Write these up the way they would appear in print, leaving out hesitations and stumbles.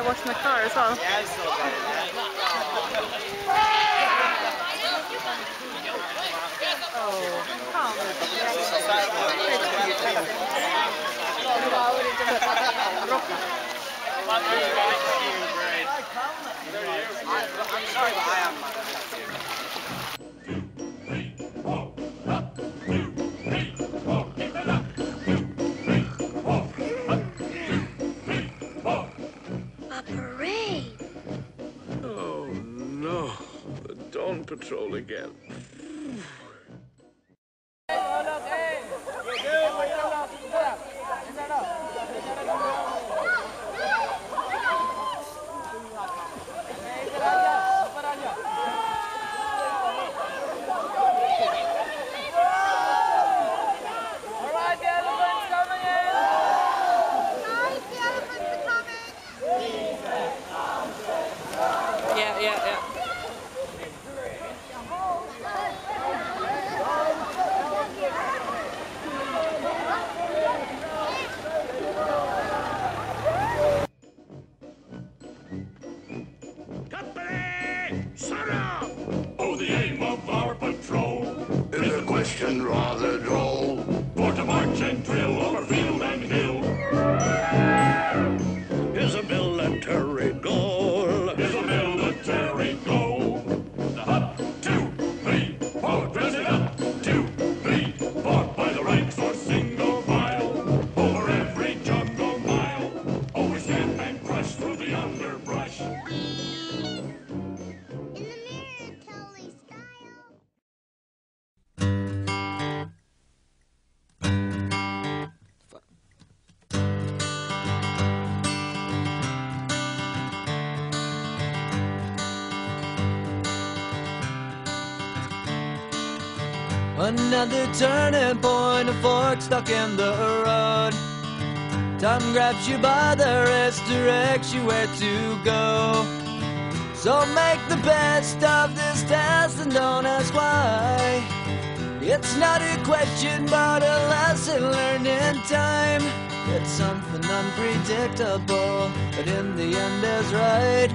wash my car as well. Yeah, I still got it. I'm sorry, but I am. Oh no, the dawn patrol again. Yeah. Oh, the aim of our patrol Is a question rather droll. for to march and drill over field and hill. Is a military goal. Is a military goal. The up, 2, 3, 4, dress it up. 2, 3, 4, by the ranks or single file. Over every jungle mile. Always stand and crush through the underbrush. Another turning point, a fork stuck in the road. Time grabs you by the wrist, directs you where to go. So make the best of this test and don't ask why. It's not a question but a lesson learned in time. It's something unpredictable, but in the end is right.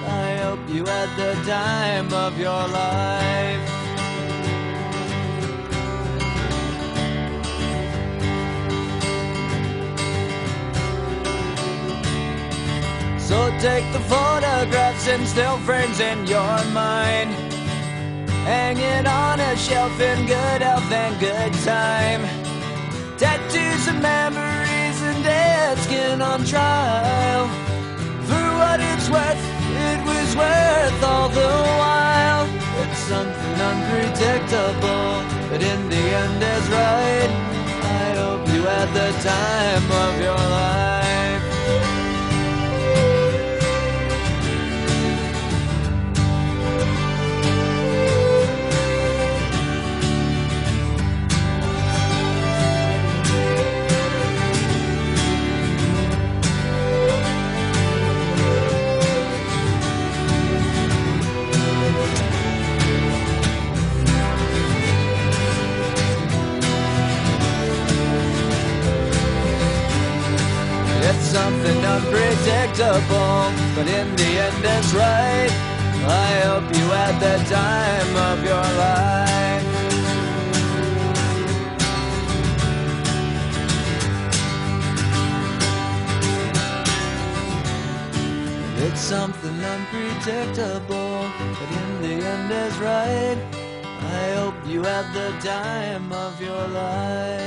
I hope you had the time of your life. So take the photographs and still frames in your mind, hanging on a shelf in good health and good time. Tattoos and memories and dead skin on trial. For what it's worth, it was worth all the while. It's something unpredictable, but in the end is right. I hope you had the time of your life. It's something unpredictable, but in the end it's right. I hope you had the time of your life. It's something unpredictable, but in the end is right. I hope you had the time of your life.